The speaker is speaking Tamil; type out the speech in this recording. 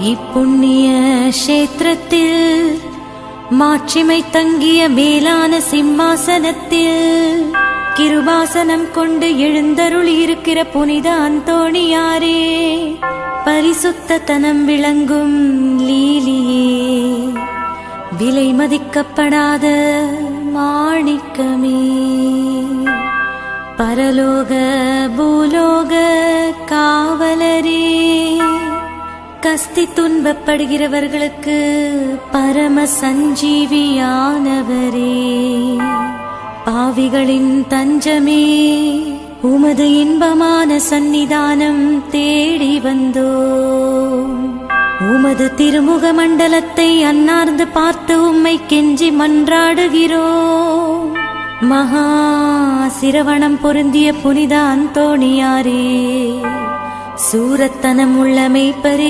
இப்புண்ணிய கஷேத்திரத்தில் மாட்சிமை தங்கிய மேலான சிம்மாசனத்தில் கிருபாசனம் கொண்டு எழுந்தருளி இருக்கிற புனித அந்தோணியாரே, பரிசுத்தத்தனம் விளங்கும் லீலியே, விலை மதிக்கப்படாத மாணிக்கமே, பரலோக பூலோக காவலரே, கஸ்தி துன்பப்படுகிறவர்களுக்கு பரம சஞ்சீவியானவரே, பாவிகளின் தஞ்சமே, உமது இன்பமான சந்நிதானம் தேடி வந்தோம். உமது திருமுக மண்டலத்தை அன்னார்ந்து பார்த்து உம்மை கெஞ்சி மன்றாடுகிறோம். மகா சிரவணம் பொருந்திய புனித அந்தோணியாரே, சூரத்தனம் உள்ள மெய்ப்பரே,